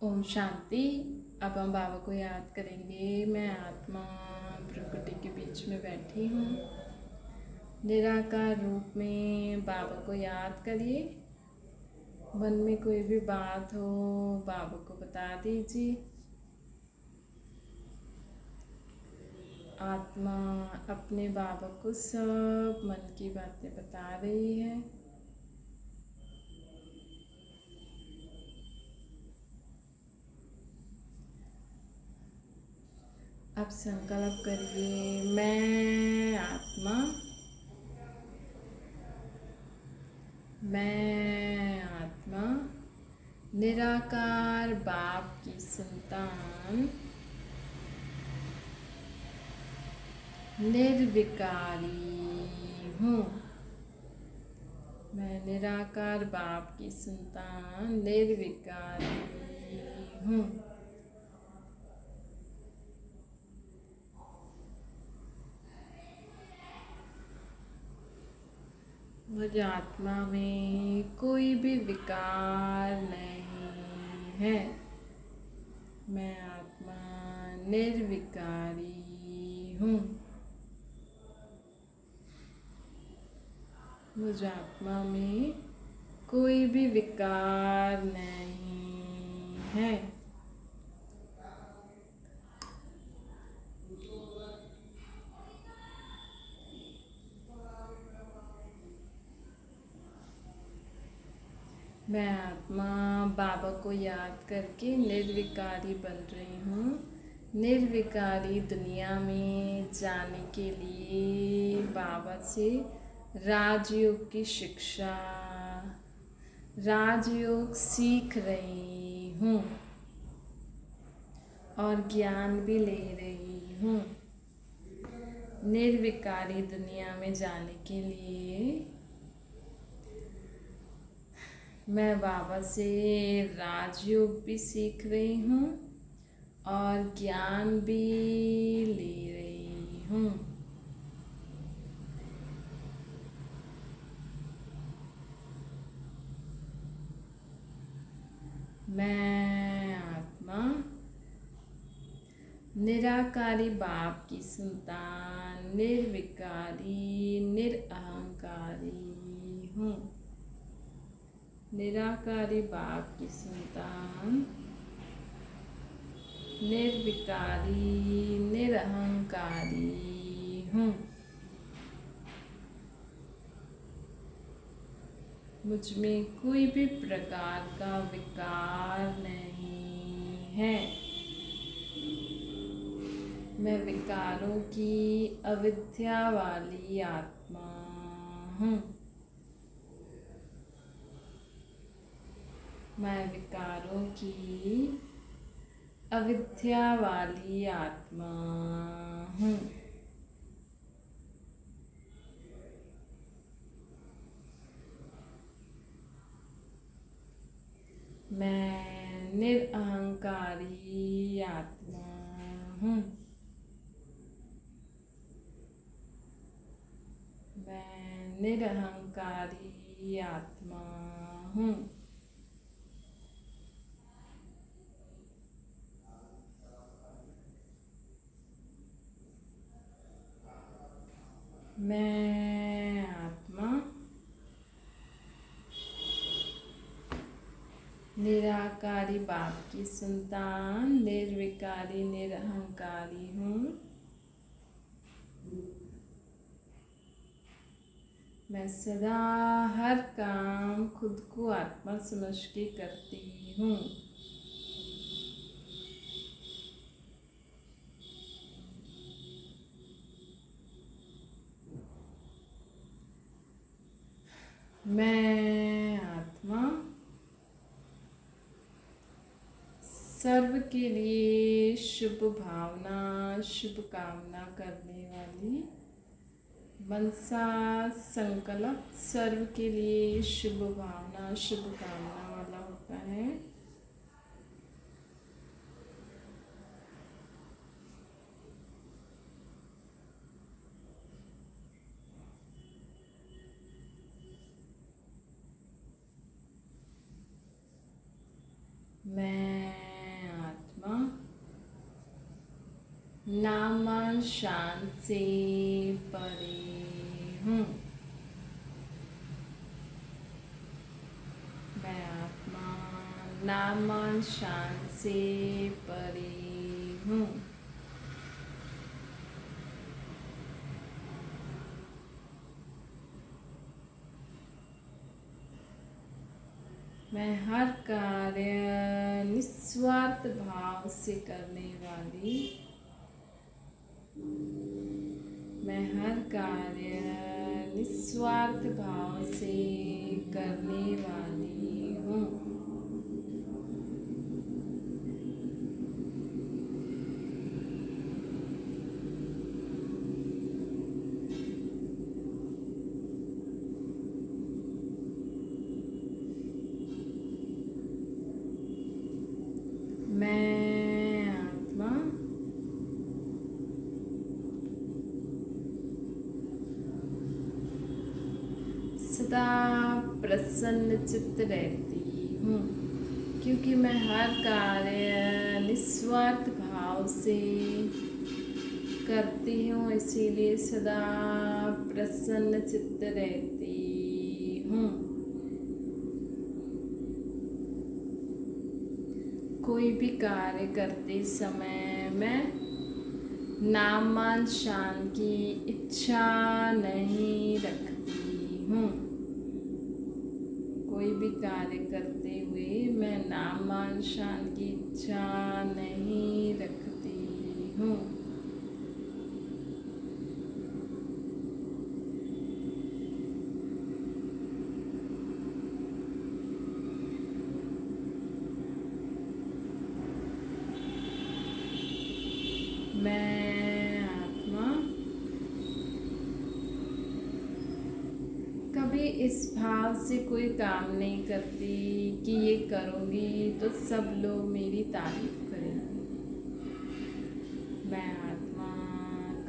ओम शांति। अब हम बाबा को याद करेंगे। मैं आत्मा प्रकृति के बीच में बैठी हूँ। निराकार रूप में बाबा को याद करिए। मन में कोई भी बात हो बाबा को बता दीजिए। आत्मा अपने बाबा को सब मन की बातें बता रही है। अब संकल्प करिए, मैं आत्मा निराकार बाप की संतान निर्विकारी हूँ। मैं निराकार बाप की संतान निर्विकारी हूँ। मुझ आत्मा में कोई भी विकार नहीं है। मैं आत्मा निर्विकारी हूँ। मुझ आत्मा में कोई भी विकार नहीं है। मैं आत्मा बाबा को याद करके निर्विकारी बन रही हूँ। निर्विकारी दुनिया में जाने के लिए बाबा से राजयोग की शिक्षा, राजयोग सीख रही हूँ और ज्ञान भी ले रही हूँ। निर्विकारी दुनिया में जाने के लिए मैं बाबा से राजयोग भी सीख रही हूँ और ज्ञान भी ले रही हूँ। मैं आत्मा निराकारी बाप की संतान निर्विकारी निरअहंकारी हूँ। निराकारी बाप की संतान निर्विकारी निरअहंकारी हूँ। मुझ में कोई भी प्रकार का विकार नहीं है। मैं विकारों की अविद्या वाली आत्मा हूँ। मैं विकारों की अविद्या वाली आत्मा हूँ। मैं निरअहंकारी आत्मा हूँ। मैं निरअहंकारी आत्मा हूँ। मैं आत्मा निराकारी बाप की संतान निर्विकारी निरअहंकारी हूँ। मैं सदा हर काम खुद को आत्मा समझ के करती हूँ। मैं आत्मा सर्व के लिए शुभ भावना शुभ कामना करने वाली मनसा संकल्प सर्व के लिए शुभ भावना शुभ कामना वाला होता है। मैं नामन शान से परे हूँ। मैं आत्मा नामन शान से परे हूँ। मैं हर कार्य निस्वार्थ भाव से करने वाली, मैं हर कार्य निस्वार्थ भाव से करने वाली हूँ। मैं आत्मा सदा प्रसन्न चित्त रहती हूँ, क्योंकि मैं हर कार्य निस्वार्थ भाव से करती हूँ, इसीलिए सदा प्रसन्न चित्त रहती हूँ। कोई भी कार्य करते समय मैं नाम मान शान की इच्छा नहीं रखती हूँ। कोई भी कार्य करते हुए मैं नाम मान शान की इच्छा नहीं रखती हूँ। मैं आत्मा कभी इस भाव से कोई काम नहीं करती कि ये करूँगी तो सब लोग मेरी तारीफ करेंगे। मैं आत्मा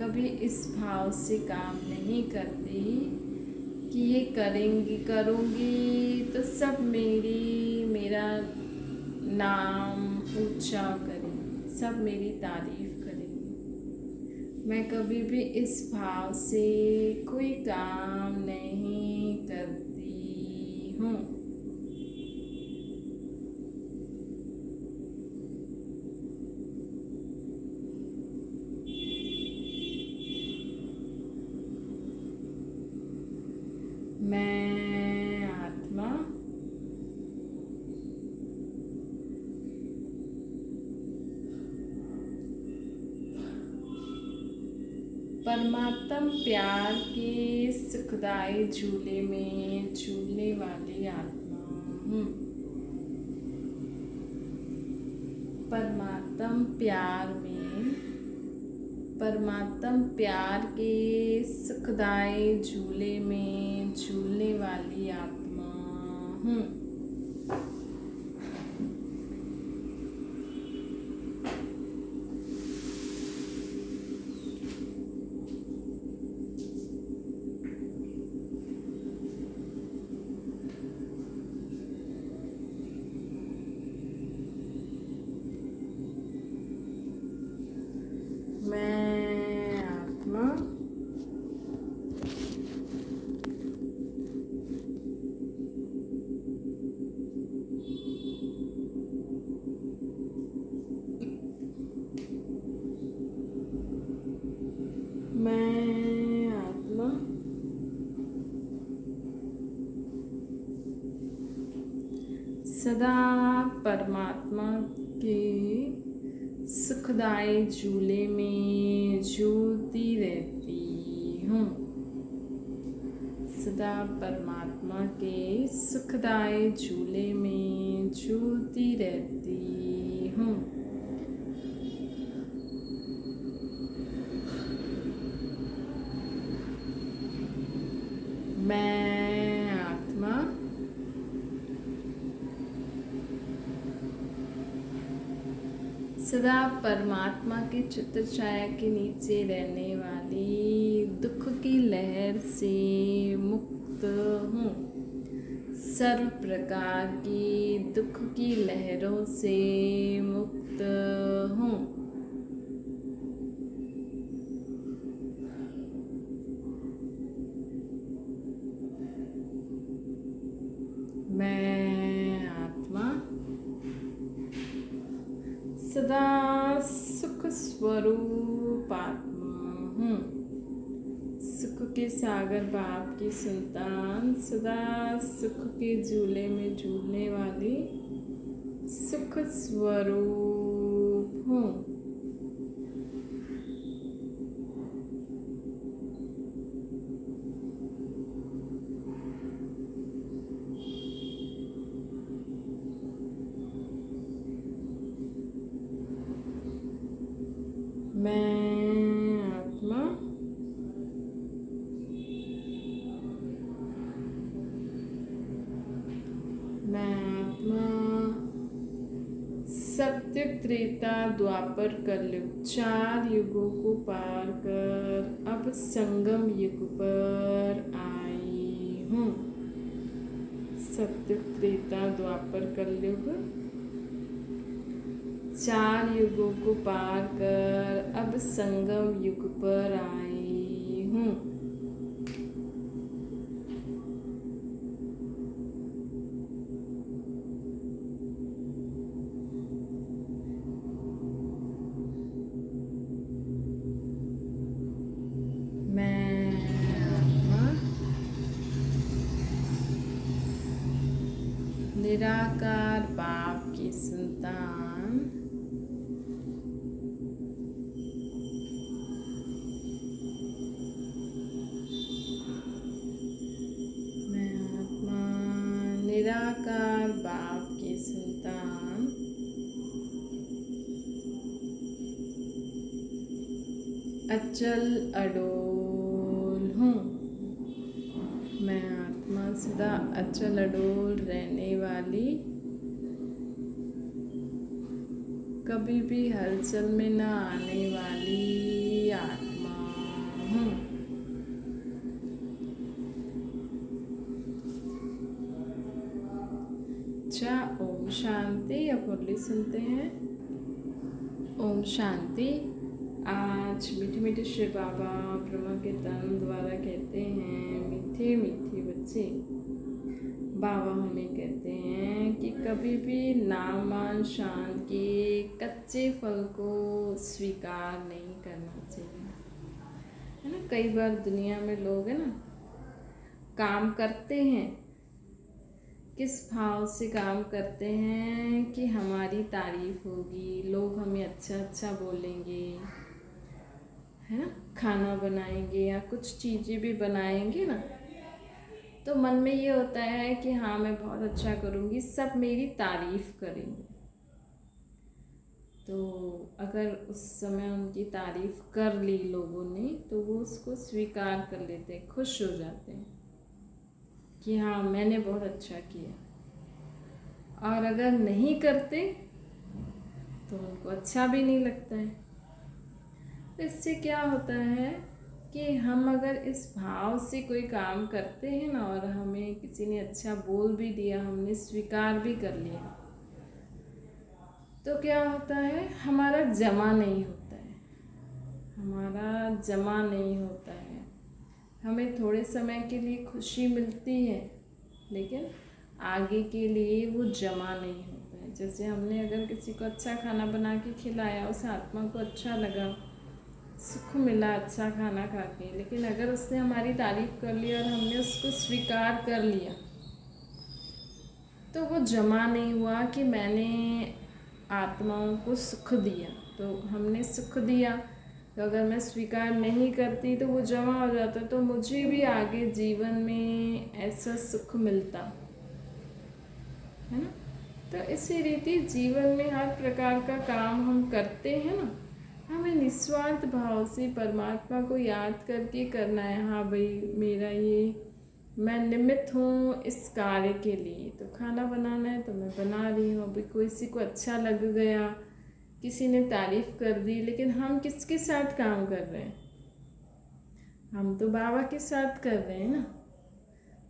कभी इस भाव से काम नहीं करती कि ये करूँगी तो सब मेरा नाम ऊंचा करेंगे, सब मेरी तारीफ करेंगे। मैं कभी भी इस भाव से कोई काम नहीं करती हूँ। मैं आत्मा परमात्म प्यार के सुखदायी झूले में झूलने वाली आत्मा हूँ। परमात्म प्यार के सुखदायी झूले में झूलने वाली आत्मा हूँ। मैं आत्मा मैं आत्मा सदा परमात्मा के सुखदायी झूले में झूलती रहती हूँ। सदा परमात्मा के सुखदायी झूले में झूलती रहती हूँ। मैं आत्मा सदा परमात्मा की छत्र छाया के नीचे रहने वाली दुख की लहर से मुक्त हूँ। सर्व प्रकार की दुख की लहरों से मुक्त हूँ। सदा सुख स्वरूप आत्मा हूँ। सुख के सागर बाप की संतान, सदा सुख के झूले में झूलने वाली सुख स्वरूप हूँ। मैं आत्मा सत्य त्रेता द्वापर कलयुग 4 युगों को पार कर अब संगम युग पर आई हूँ। सत्य त्रेता द्वापर कलयुग 4 युगों को पार कर अब संगम युग पर आई हूँ। मैं आत्मा निराकार बाप की संतान, मैं आत्मा निराकार बाप की संतान, अचल अडोल हूँ। मैं आत्मा सदा अचल अडोल रहने वाली, कभी भी हलचल में न आने वाली आत्मा हूँ। अच्छा, ओम शांति। अब मुरली सुनते हैं। ओम शांति। आज मीठे मीठे शिव बाबा ब्रह्मा के तन द्वारा कहते हैं, मीठे मीठे बच्चे, बाबा हमें कहते हैं कि कभी भी नामान शान के कच्चे फल को स्वीकार नहीं करना चाहिए, है ना। कई बार दुनिया में लोग है ना काम करते हैं, किस भाव से काम करते हैं कि हमारी तारीफ होगी, लोग हमें अच्छा अच्छा बोलेंगे, है ना। खाना बनाएंगे या कुछ चीज़ें भी बनाएंगे ना, तो मन में ये होता है कि हाँ मैं बहुत अच्छा करूँगी, सब मेरी तारीफ करेंगे। तो अगर उस समय उनकी तारीफ कर ली लोगों ने, तो वो उसको स्वीकार कर लेते हैं, खुश हो जाते हैं कि हाँ मैंने बहुत अच्छा किया। और अगर नहीं करते तो उनको अच्छा भी नहीं लगता है। तो इससे क्या होता है कि हम अगर इस भाव से कोई काम करते हैं ना, और हमें किसी ने अच्छा बोल भी दिया, हमने स्वीकार भी कर लिया, तो क्या होता है, हमारा जमा नहीं होता है, हमारा जमा नहीं होता है। हमें थोड़े समय के लिए खुशी मिलती है, लेकिन आगे के लिए वो जमा नहीं होता है। जैसे हमने अगर किसी को अच्छा खाना बना के खिलाया, उस आत्मा को अच्छा लगा, सुख मिला अच्छा खाना खा के, लेकिन अगर उसने हमारी तारीफ कर ली और हमने उसको स्वीकार कर लिया, तो वो जमा नहीं हुआ कि मैंने आत्माओं को सुख दिया। तो हमने सुख दिया, तो अगर मैं स्वीकार नहीं करती तो वो जमा हो जाता, तो मुझे भी आगे जीवन में ऐसा सुख मिलता, है ना। तो इसी रीति जीवन में हर प्रकार का काम हम करते हैं ना, हमें निस्वार्थ भाव से परमात्मा को याद करके करना है। हाँ भाई, मेरा ये मैं निमित्त हूँ इस कार्य के लिए, तो खाना बनाना है तो मैं बना रही हूँ। अभी किसी को अच्छा लग गया, किसी ने तारीफ कर दी, लेकिन हम किसके साथ काम कर रहे हैं? हम तो बाबा के साथ कर रहे हैं ना।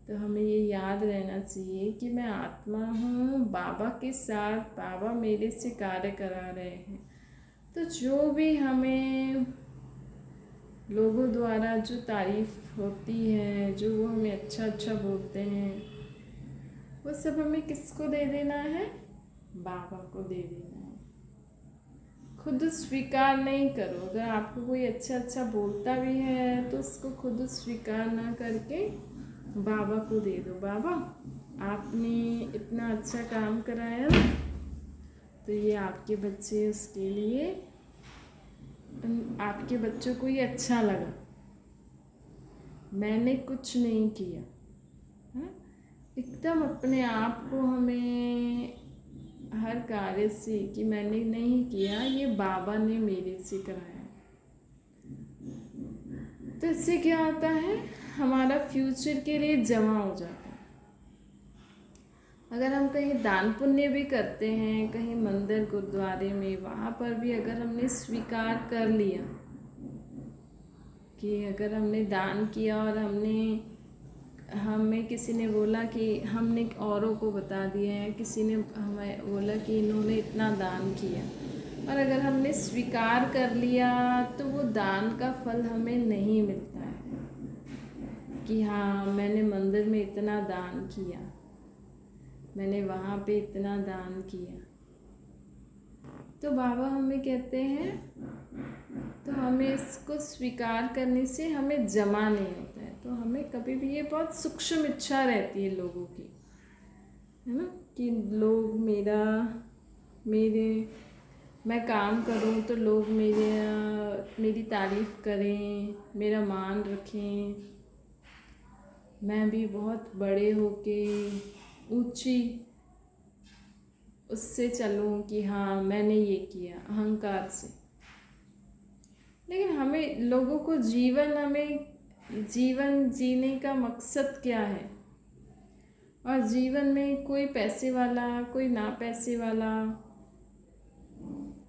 तो हमें ये याद रहना चाहिए कि मैं आत्मा हूँ बाबा के साथ, बाबा मेरे से कार्य करा रहे हैं। तो जो भी हमें लोगों द्वारा जो तारीफ होती है, जो वो हमें अच्छा अच्छा बोलते हैं, वो सब हमें किसको दे देना है? बाबा को दे देना है। खुद स्वीकार नहीं करो। अगर आपको कोई अच्छा बोलता भी है तो उसको खुद स्वीकार ना करके बाबा को दे दो। बाबा आपने इतना अच्छा काम कराया, तो ये आपके बच्चे, उसके लिए आपके बच्चों को ये अच्छा लगा, मैंने कुछ नहीं किया। हाँ? एकदम अपने आप को हमें हर कार्य से कि मैंने नहीं किया, ये बाबा ने मेरे से कराया। तो इससे क्या होता है, हमारा फ्यूचर के लिए जमा हो जाता है। अगर हम कहीं दान पुण्य भी करते हैं, कहीं मंदिर गुरुद्वारे में, वहाँ पर भी अगर हमने स्वीकार कर लिया कि अगर हमने दान किया और हमें किसी ने बोला कि हमने औरों को बता दिया है, किसी ने हमें बोला कि इन्होंने इतना दान किया, और अगर हमने स्वीकार कर लिया तो वो दान का फल हमें नहीं मिलता है कि हाँ मैंने मंदिर में इतना दान किया, मैंने वहाँ पे इतना दान किया। तो बाबा हमें कहते हैं, तो हमें इसको स्वीकार करने से हमें जमा नहीं होता है। तो हमें कभी भी, ये बहुत सूक्ष्म इच्छा रहती है लोगों की, है ना, कि लोग मैं काम करूं तो लोग मेरी तारीफ़ करें, मेरा मान रखें, मैं भी बहुत बड़े होके ऊंची उससे चलूं कि हाँ मैंने ये किया, अहंकार से। लेकिन हमें लोगों को जीवन जीने का मकसद क्या है, और जीवन में कोई पैसे वाला, कोई ना पैसे वाला,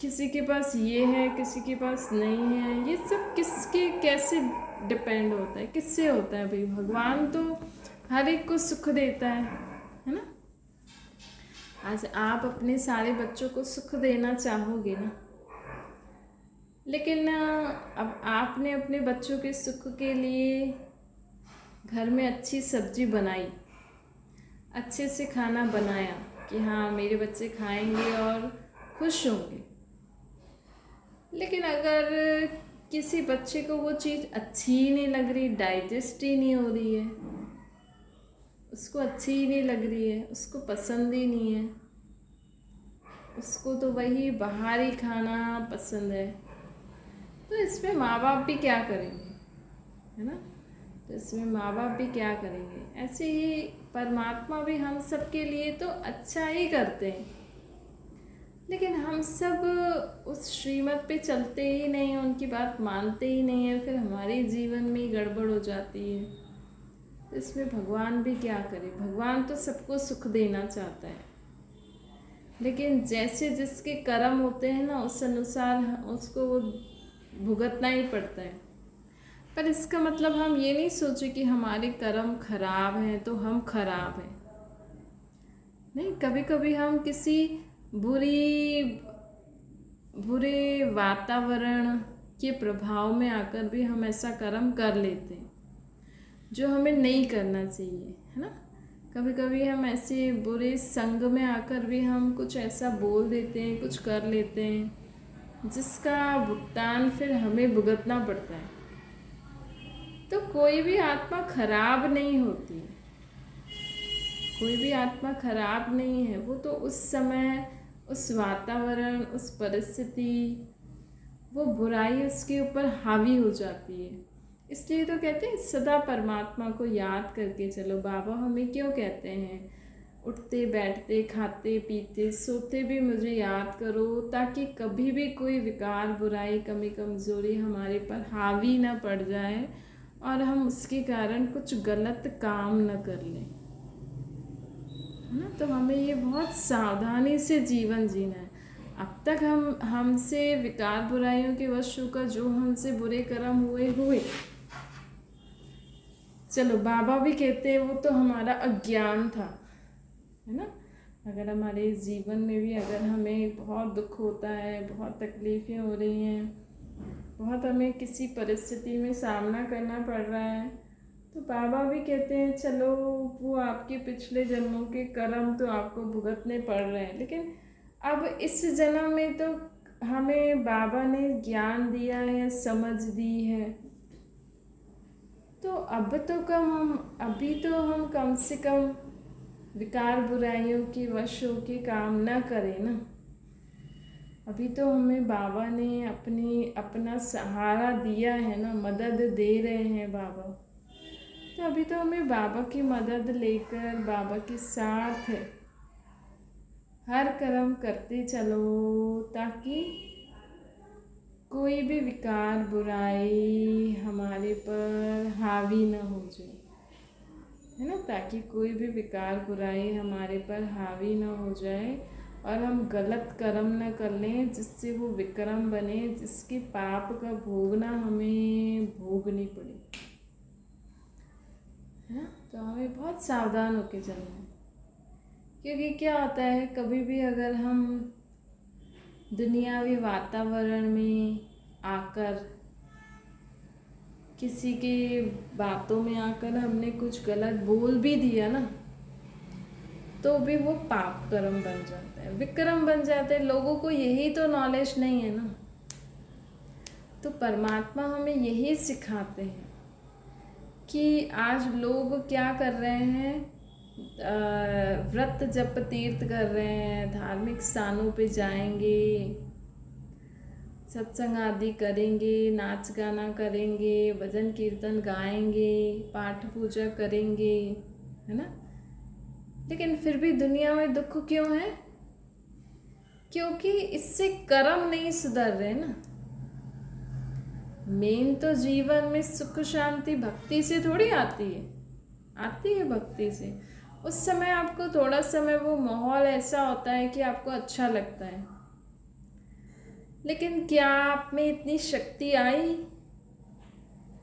किसी के पास ये है, किसी के पास नहीं है, ये सब किसके कैसे डिपेंड होता है, किससे होता है भाई? भगवान तो हर एक को सुख देता है ना। आज आप अपने सारे बच्चों को सुख देना चाहोगे ना, लेकिन अब आपने अपने बच्चों के सुख के लिए घर में अच्छी सब्जी बनाई, अच्छे से खाना बनाया कि हाँ मेरे बच्चे खाएंगे और खुश होंगे। लेकिन अगर किसी बच्चे को वो चीज़ अच्छी ही नहीं लग रही, डाइजेस्ट ही नहीं हो रही है, उसको अच्छी ही नहीं लग रही है, उसको पसंद ही नहीं है, उसको तो वही बाहरी खाना पसंद है, तो इसमें माँ बाप भी क्या करेंगे, है ना। तो इसमें माँ बाप भी क्या करेंगे। ऐसे ही परमात्मा भी हम सब के लिए तो अच्छा ही करते हैं, लेकिन हम सब उस श्रीमत पे चलते ही नहीं हैं, उनकी बात मानते ही नहीं हैं, फिर हमारे जीवन में गड़बड़ हो जाती है। तो इसमें भगवान भी क्या करे। भगवान तो सबको सुख देना चाहता है, लेकिन जैसे जिसके कर्म होते हैं ना, उस अनुसार उसको वो भुगतना ही पड़ता है। पर इसका मतलब हम ये नहीं सोचे कि हमारे कर्म खराब हैं तो हम खराब हैं। नहीं, कभी कभी हम किसी बुरे वातावरण के प्रभाव में आकर भी हम ऐसा कर्म कर लेते हैं जो हमें नहीं करना चाहिए, है ना। कभी कभी हम ऐसे बुरे संग में आकर भी हम कुछ ऐसा बोल देते हैं, कुछ कर लेते हैं जिसका भुगतान फिर हमें भुगतना पड़ता है। तो कोई भी आत्मा खराब नहीं होती, कोई भी आत्मा खराब नहीं है। वो तो उस समय, उस वातावरण, उस परिस्थिति, वो बुराई उसके ऊपर हावी हो जाती है। इसलिए तो कहते हैं सदा परमात्मा को याद करके चलो। बाबा हमें क्यों कहते हैं, उठते बैठते खाते पीते सोते भी मुझे याद करो, ताकि कभी भी कोई विकार, बुराई, कमी, कमज़ोरी हमारे पर हावी ना पड़ जाए और हम उसके कारण कुछ गलत काम न कर लें, है ना। तो हमें ये बहुत सावधानी से जीवन जीना है। अब तक हमसे विकार बुराइयों के वश होकर जो हमसे बुरे कर्म हुए, चलो बाबा भी कहते हैं वो तो हमारा अज्ञान था, है ना। अगर हमारे जीवन में भी अगर हमें बहुत दुख होता है, बहुत तकलीफ़ें हो रही हैं, बहुत हमें किसी परिस्थिति में सामना करना पड़ रहा है, तो बाबा भी कहते हैं चलो वो आपके पिछले जन्मों के कर्म तो आपको भुगतने पड़ रहे हैं, लेकिन अब इस जन्म में तो हमें बाबा ने ज्ञान दिया है, समझ दी है, तो अभी तो हम कम से कम विकार बुराइयों के वश होके काम ना करें ना। अभी तो हमें बाबा ने अपना सहारा दिया है ना, मदद दे रहे हैं बाबा। तो अभी तो हमें बाबा की मदद लेकर बाबा के साथ हर कर्म करते चलो, ताकि कोई भी विकार बुराई हमारे पर हावी न हो जाए, है ना। ताकि कोई भी विकार बुराई हमारे पर हावी न हो जाए और हम गलत कर्म न कर लें जिससे वो विक्रम बने, जिसके पाप का भोगना हमें भोगनी पड़े, है ना। तो हमें बहुत सावधान होकर चलना है, क्योंकि क्या होता है, कभी भी अगर हम दुनियावी वातावरण में आकर किसी के बातों में आकर हमने कुछ गलत बोल भी दिया ना, तो भी वो पाप कर्म बन जाता है, विक्रम बन जाते हैं। लोगों को यही तो नॉलेज नहीं है ना। तो परमात्मा हमें यही सिखाते हैं कि आज लोग क्या कर रहे हैं, व्रत जप तीर्थ कर रहे हैं, धार्मिक स्थानों पे जाएंगे, सत्संग आदि करेंगे, नाच गाना करेंगे, भजन कीर्तन गाएंगे, पाठ पूजा करेंगे, है ना। लेकिन फिर भी दुनिया में दुख क्यों है? क्योंकि इससे कर्म नहीं सुधर रहे ना। मेन तो जीवन में सुख शांति भक्ति से थोड़ी आती है भक्ति से। उस समय आपको थोड़ा समय वो माहौल ऐसा होता है कि आपको अच्छा लगता है, लेकिन क्या आप में इतनी शक्ति आई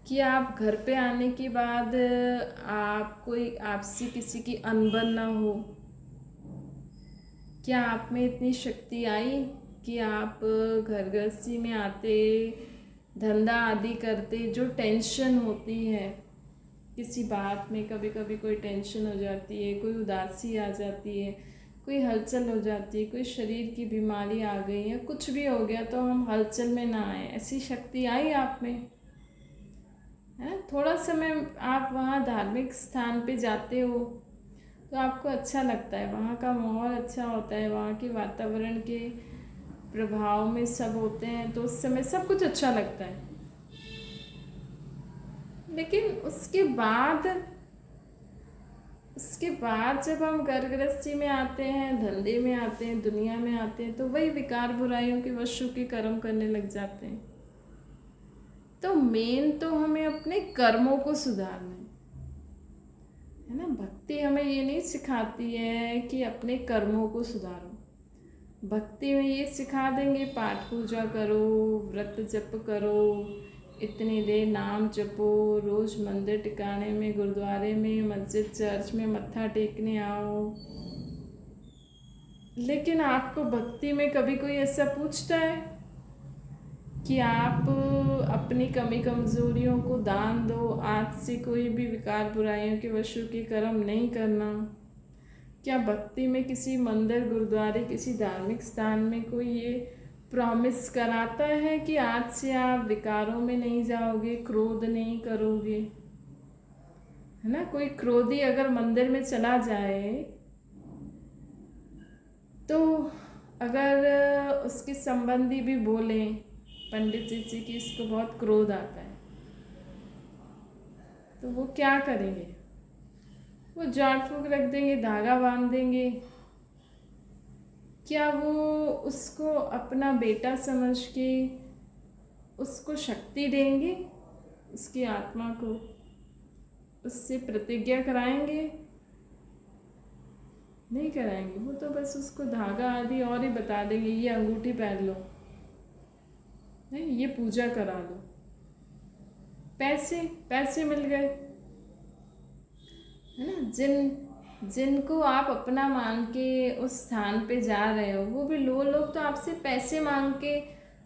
कि आप घर पे आने के बाद आपसे किसी की अनबन ना हो? क्या आप में इतनी शक्ति आई कि आप घर गृहस्थी में आते, धंधा आदि करते, जो टेंशन होती है किसी बात में, कभी कभी कोई टेंशन हो जाती है, कोई उदासी आ जाती है, कोई हलचल हो जाती है, कोई शरीर की बीमारी आ गई या कुछ भी हो गया, तो हम हलचल में ना आए, ऐसी शक्ति आई आप में, है। थोड़ा समय आप वहाँ धार्मिक स्थान पे जाते हो तो आपको अच्छा लगता है, वहाँ का माहौल अच्छा होता है, वहाँ के वातावरण के प्रभाव में सब होते हैं, तो उस समय सब कुछ अच्छा लगता है। लेकिन उसके बाद जब हम घर गृहस्थी में आते हैं, धंधे में आते हैं, दुनिया में आते हैं, तो वही विकार बुराइयों के वशों के कर्म करने लग जाते हैं। तो मेन तो हमें अपने कर्मों को सुधारना है ना। भक्ति हमें ये नहीं सिखाती है कि अपने कर्मों को सुधारो। भक्ति में ये सिखा देंगे, पाठ पूजा करो, व्रत जप करो, इतनी देर नाम जपो, रोज मंदिर टिकाने में, गुरुद्वारे में, मस्जिद चर्च में मत्था टेकने आओ। लेकिन आपको भक्ति में कभी कोई ऐसा पूछता है कि आप अपनी कमी कमजोरियों को दान दो, आज से कोई भी विकार बुराइयों के वशों के कर्म नहीं करना? क्या भक्ति में किसी मंदिर, गुरुद्वारे, किसी धार्मिक स्थान में कोई ये प्रॉमिस कराता है कि आज से आप विकारों में नहीं जाओगे, क्रोध नहीं करोगे, है ना। कोई क्रोधी अगर मंदिर में चला जाए तो अगर उसके संबंधी भी बोले पंडित जी से कि इसको बहुत क्रोध आता है, तो वो क्या करेंगे? वो झाड़ फूंक रख देंगे, धागा बांध देंगे। क्या वो उसको अपना बेटा समझ के उसको शक्ति देंगे, उसकी आत्मा को उससे प्रतिज्ञा कराएंगे? नहीं कराएंगे। वो तो बस उसको धागा आदि और ही बता देंगे, ये अंगूठी पहन लो, नहीं ये पूजा करा लो, पैसे मिल गए, है ना। जिनको आप अपना मान के उस स्थान पे जा रहे हो, वो भी लोग तो आपसे पैसे मांग के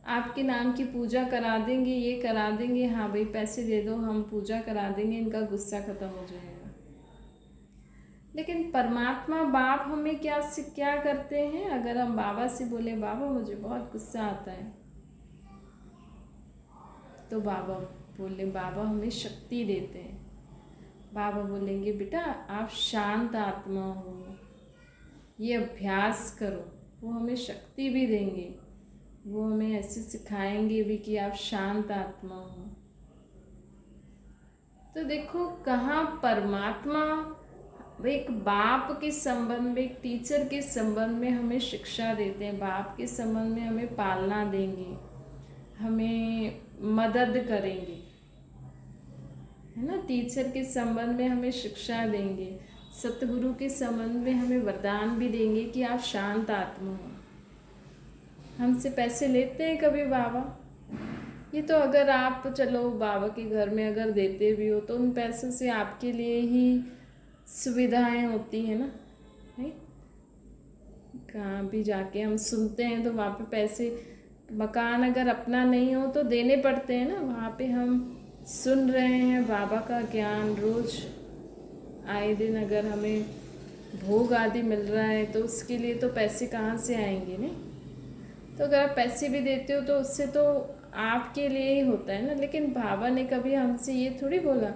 आपके नाम की पूजा करा देंगे, ये करा देंगे, हाँ भाई पैसे दे दो, हम पूजा करा देंगे, इनका गुस्सा ख़त्म हो जाएगा। लेकिन परमात्मा बाप हमें क्या करते हैं? अगर हम बाबा से बोले बाबा मुझे बहुत गुस्सा आता है, तो बाबा हमें शक्ति देते हैं। बाबा बोलेंगे बेटा आप शांत आत्मा हो, ये अभ्यास करो। वो हमें शक्ति भी देंगे, वो हमें ऐसे सिखाएंगे भी कि आप शांत आत्मा हो। तो देखो कहाँ परमात्मा एक बाप के संबंध में, एक टीचर के संबंध में हमें शिक्षा देते हैं। बाप के संबंध में हमें पालना देंगे, हमें मदद करेंगे, है ना। टीचर के संबंध में हमें शिक्षा देंगे, सतगुरु के संबंध में हमें वरदान भी देंगे कि आप शांत आत्मा हो। हमसे पैसे लेते हैं कभी बाबा? ये तो अगर आप चलो बाबा के घर में अगर देते भी हो तो उन पैसों से आपके लिए ही सुविधाएं होती है ना, है। कहाँ भी जाके हम सुनते हैं तो वहाँ पे पैसे, मकान अगर अपना नहीं हो तो देने पड़ते हैं ना। वहाँ पे हम सुन रहे हैं बाबा का ज्ञान रोज आए दिन, अगर हमें भोग आदि मिल रहा है तो उसके लिए तो पैसे कहाँ से आएंगे? नहीं। तो अगर आप पैसे भी देते हो तो उससे तो आपके लिए ही होता है ना। लेकिन बाबा ने कभी हमसे ये थोड़ी बोला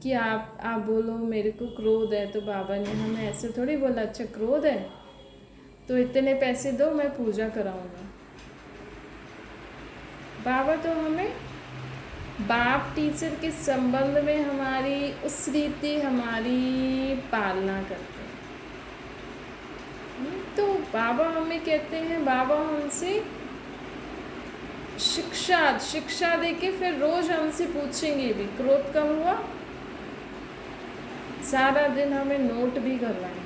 कि आप बोलो मेरे को क्रोध है, तो बाबा ने हमें ऐसे थोड़ी बोला अच्छा क्रोध है तो इतने पैसे दो मैं पूजा कराऊंगा। बाबा तो हमें बाप टीचर के संबंध में हमारी उस रीति हमारी पालना करते हैं। तो बाबा हमें कहते हैं, बाबा हमसे शिक्षा देके फिर रोज हमसे पूछेंगे भी क्रोध कम हुआ, सारा दिन हमें नोट भी करवाएंगे।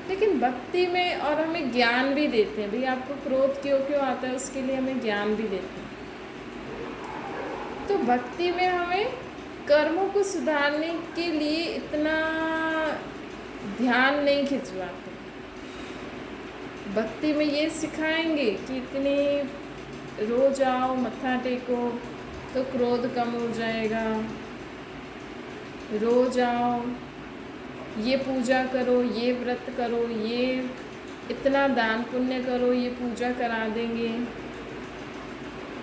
लेकिन भक्ति में और हमें ज्ञान भी देते हैं, भाई आपको क्रोध क्यों आता है, उसके लिए हमें ज्ञान भी देते हैं। तो भक्ति में हमें कर्मों को सुधारने के लिए इतना ध्यान नहीं खिंचवाते। भक्ति में ये सिखाएंगे कि इतने रोज आओ मत्था टेको तो क्रोध कम हो जाएगा, रोज आओ ये पूजा करो, ये व्रत करो, ये इतना दान पुण्य करो, ये पूजा करा देंगे,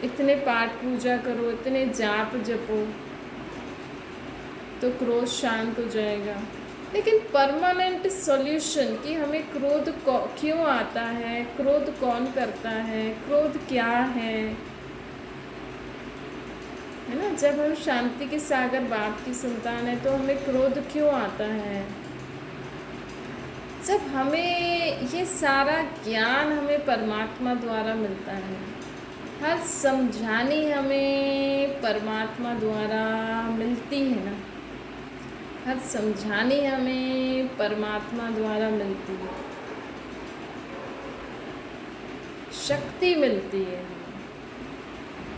इतने पाठ पूजा करो, इतने जाप जपो तो क्रोध शांत हो जाएगा। लेकिन परमानेंट सॉल्यूशन कि हमें क्रोध क्यों आता है, क्रोध कौन करता है, क्रोध क्या है ना। जब हम शांति के सागर बाप की संतान है तो हमें क्रोध क्यों आता है? जब हमें ये सारा ज्ञान हमें परमात्मा द्वारा मिलता है, हर समझानी हमें परमात्मा द्वारा मिलती है ना, हर समझानी हमें परमात्मा द्वारा मिलती है, शक्ति मिलती है।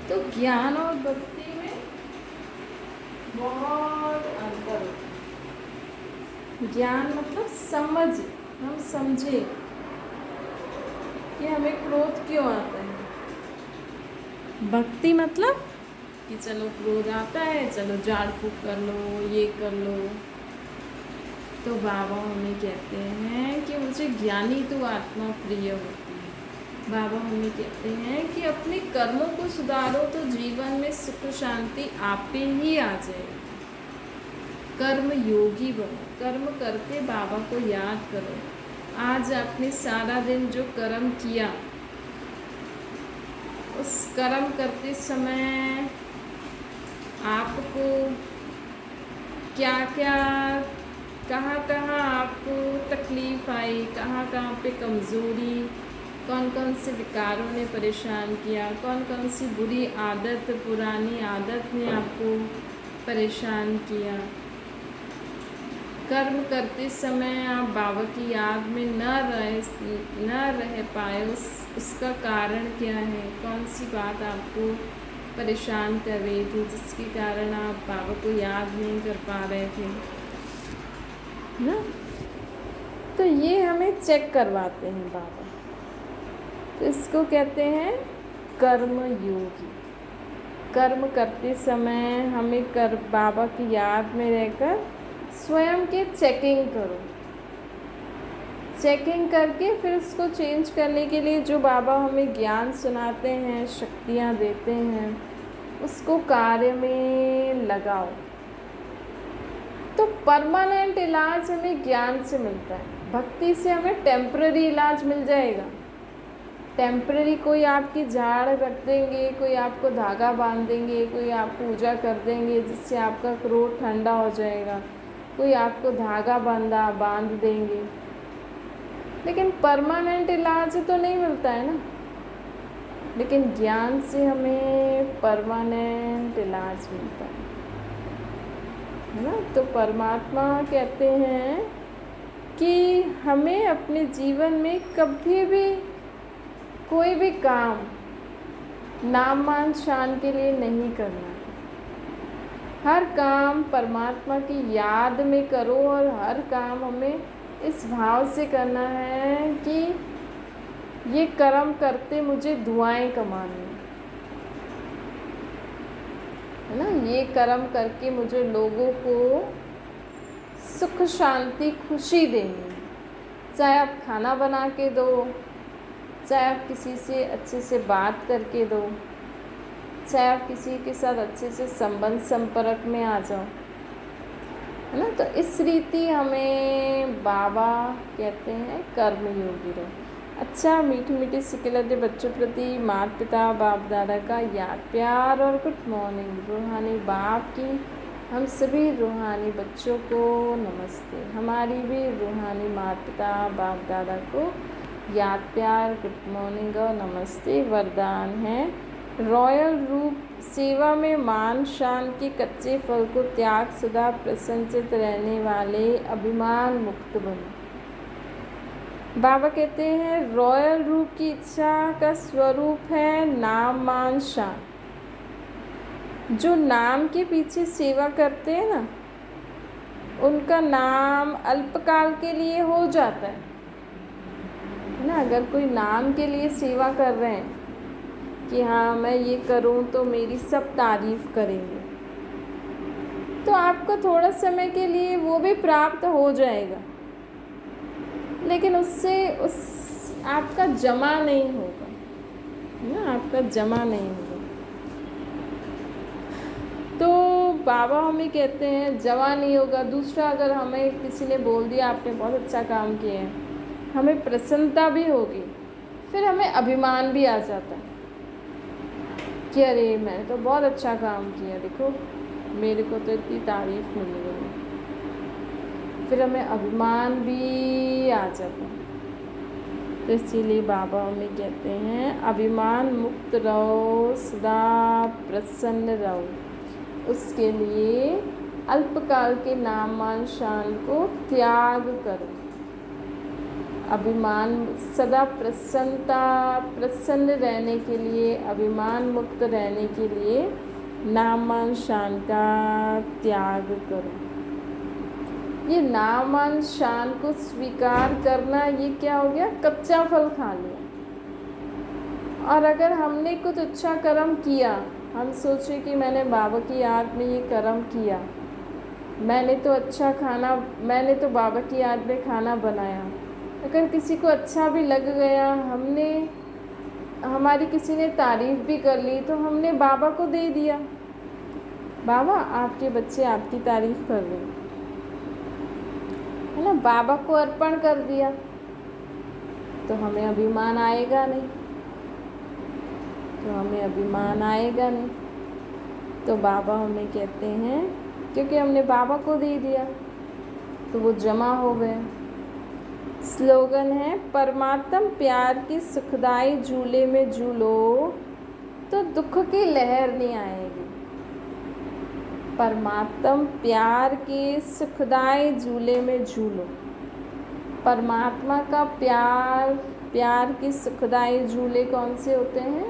तो ज्ञान और भक्ति में बहुत अंतर होता है। ज्ञान मतलब समझ, हम समझे कि हमें क्रोध क्यों आता है। भक्ति मतलब कि चलो क्रोध आता है, चलो झाड़ फूक कर लो, ये कर लो। तो बाबा हमें कहते हैं कि मुझे ज्ञानी तो आत्मा प्रिय होती है। बाबा हमें कहते हैं कि अपने कर्मों को सुधारो तो जीवन में सुख शांति आप ही आ जाएगी। कर्म योगी बनो, कर्म करके बाबा को याद करो। आज आपने सारा दिन जो कर्म किया, उस कर्म करते समय आपको क्या क्या, कहाँ कहाँ आपको तकलीफ़ आई, कहाँ कहाँ पे कमज़ोरी, कौन कौन से विकारों ने परेशान किया, कौन कौन सी बुरी आदत, पुरानी आदत ने आपको परेशान किया। कर्म करते समय आप बाबा की याद में न रह पाए, उसका कारण क्या है, कौन सी बात आपको परेशान कर रही थी जिसके कारण आप बाबा को याद नहीं कर पा रहे थे ना। तो ये हमें चेक करवाते हैं बाबा। तो इसको कहते हैं कर्म योगी। कर्म करते समय हमें बाबा की याद में रहकर स्वयं की चेकिंग करो। चेकिंग करके फिर उसको चेंज करने के लिए जो बाबा हमें ज्ञान सुनाते हैं, शक्तियाँ देते हैं, उसको कार्य में लगाओ। तो परमानेंट इलाज हमें ज्ञान से मिलता है। भक्ति से हमें टेम्पररी इलाज मिल जाएगा। टेम्पररी कोई आपकी झाड़ रख देंगे, कोई आपको धागा बांध देंगे, कोई आप पूजा कर देंगे जिससे आपका क्रोध ठंडा हो जाएगा, कोई आपको धागा बांध देंगे, लेकिन परमानेंट इलाज तो नहीं मिलता है ना। लेकिन ज्ञान से हमें परमानेंट इलाज मिलता है ना। तो परमात्मा कहते हैं कि हमें अपने जीवन में कभी भी कोई भी काम नाम मान शान के लिए नहीं करना। हर काम परमात्मा की याद में करो और हर काम हमें इस भाव से करना है कि ये कर्म करते मुझे दुआएं कमानी है ना। ये कर्म करके मुझे लोगों को सुख शांति खुशी देनी। चाहे आप खाना बना के दो, चाहे आप किसी से अच्छे से बात करके दो, चाहे आप किसी के साथ अच्छे से संबंध संपर्क में आ जाओ, है ना। तो इस रीति हमें बाबा कहते हैं कर्मयोगी रहो। अच्छा, मीठी मीठी सिकलते बच्चों प्रति माता पिता बाप दादा का याद प्यार और गुड मॉर्निंग। रूहानी बाप की हम सभी रूहानी बच्चों को नमस्ते। हमारी भी रूहानी माता पिता बाप दादा को याद प्यार गुड मॉर्निंग और नमस्ते। वरदान है रॉयल रूप सेवा में मान शान के कच्चे फल को त्याग सदा प्रसन्नचित रहने वाले अभिमान मुक्त बनो। बाबा कहते हैं रॉयल रूप की इच्छा का स्वरूप है नाम मान शान। जो नाम के पीछे सेवा करते हैं ना, उनका नाम अल्पकाल के लिए हो जाता है ना। अगर कोई नाम के लिए सेवा कर रहे हैं कि हाँ मैं ये करूँ तो मेरी सब तारीफ़ करेंगे, तो आपको थोड़ा समय के लिए वो भी प्राप्त हो जाएगा, लेकिन उससे आपका जमा नहीं होगा ना, आपका जमा नहीं होगा। तो बाबा हमें कहते हैं जमा नहीं होगा। दूसरा, अगर हमें किसी ने बोल दिया आपने बहुत अच्छा काम किया है, हमें प्रसन्नता भी होगी, फिर हमें अभिमान भी आ जाता है कि अरे मैंने तो बहुत अच्छा काम किया, देखो मेरे को तो इतनी तारीफ़ मिल गई, फिर हमें अभिमान भी आ जाता है। तो इसीलिए बाबा हमें कहते हैं अभिमान मुक्त रहो, सदा प्रसन्न रहो। उसके लिए अल्पकाल के नाम मान शान को त्याग करो। अभिमान सदा प्रसन्न रहने के लिए, अभिमान मुक्त रहने के लिए नाम मान शान का त्याग करो। ये नाम मान शान को स्वीकार करना, ये क्या हो गया, कच्चा फल खा लिया। और अगर हमने कुछ अच्छा कर्म किया, हम सोचे कि मैंने बाबा की याद में ये कर्म किया, मैंने तो बाबा की याद में खाना बनाया, अगर किसी को अच्छा भी लग गया, हमारी किसी ने तारीफ़ भी कर ली, तो हमने बाबा को दे दिया, बाबा आपके बच्चे आपकी तारीफ़ कर रहे हैं, है ना, बाबा को अर्पण कर दिया, तो हमें अभिमान आएगा नहीं, तो बाबा हमें कहते हैं क्योंकि हमने बाबा को दे दिया तो वो जमा हो गए। स्लोगन है परमात्म प्यार की सुखदाई झूले में झूलो तो दुख की लहर नहीं आएगी। परमात्म प्यार के सुखदाई झूले में झूलो। परमात्मा का प्यार की सुखदाई झूले कौन से होते हैं?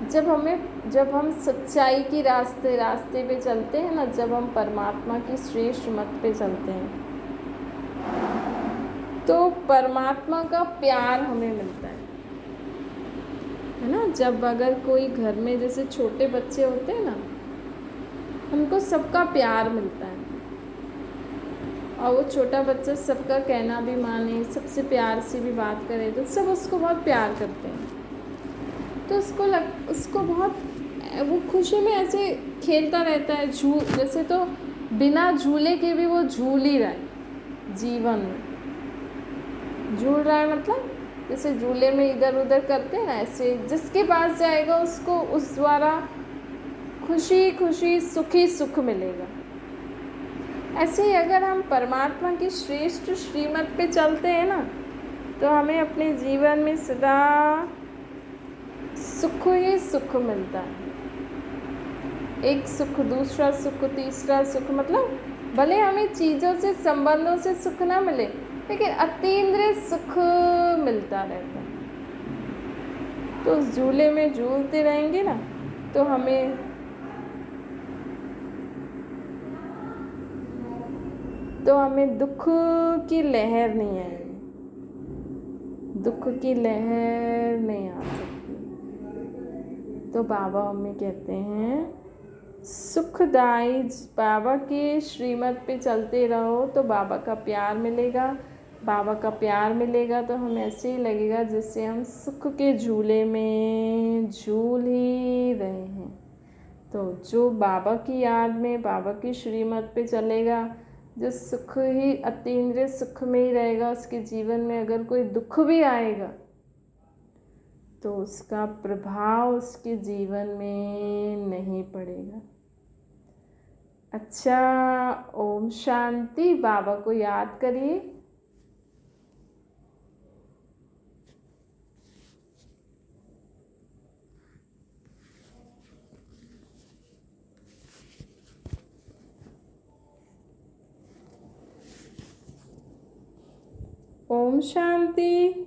जब हम सच्चाई की रास्ते पे चलते हैं ना, जब हम परमात्मा की श्रेष्ठ मत पे चलते हैं तो परमात्मा का प्यार हमें मिलता है ना। जब अगर कोई घर में जैसे छोटे बच्चे होते हैं ना, उनको सबका प्यार मिलता है, और वो छोटा बच्चा सबका कहना भी माने, सबसे प्यार से भी बात करे, तो सब उसको बहुत प्यार करते हैं। तो उसको बहुत वो खुशी में ऐसे खेलता रहता है, जैसे तो बिना झूले के भी वो झूल ही रहा है जीवन में। झूल रहा है मतलब जैसे झूले में इधर उधर करते हैं ना, ऐसे जिसके पास जाएगा उसको उस द्वारा खुशी खुशी सुखी सुख मिलेगा। ऐसे ही अगर हम परमात्मा की श्रेष्ठ श्रीमत पे चलते हैं ना, तो हमें अपने जीवन में सदा सुख ही सुख मिलता है। एक सुख, दूसरा सुख, तीसरा सुख, मतलब भले हमें चीज़ों से, संबंधों से सुख ना मिले, लेकिन अतीन्द्रिय सुख मिलता रहता है। तो उस झूले में झूलते रहेंगे ना, तो हमें दुख की लहर नहीं आएगी, दुख की लहर नहीं आ सकती। तो बाबा मम्मी कहते हैं सुखदाई बाबा के श्रीमत पे चलते रहो तो बाबा का प्यार मिलेगा। बाबा का प्यार मिलेगा तो हमें ऐसे ही लगेगा जैसे हम सुख के झूले में झूल ही रहे हैं। तो जो बाबा की याद में, बाबा की श्रीमत पे चलेगा, जो सुख ही अतीन्द्रिय सुख में ही रहेगा, उसके जीवन में अगर कोई दुख भी आएगा तो उसका प्रभाव उसके जीवन में नहीं पड़ेगा। अच्छा, ओम शांति। बाबा को याद करिए। ओम शांति।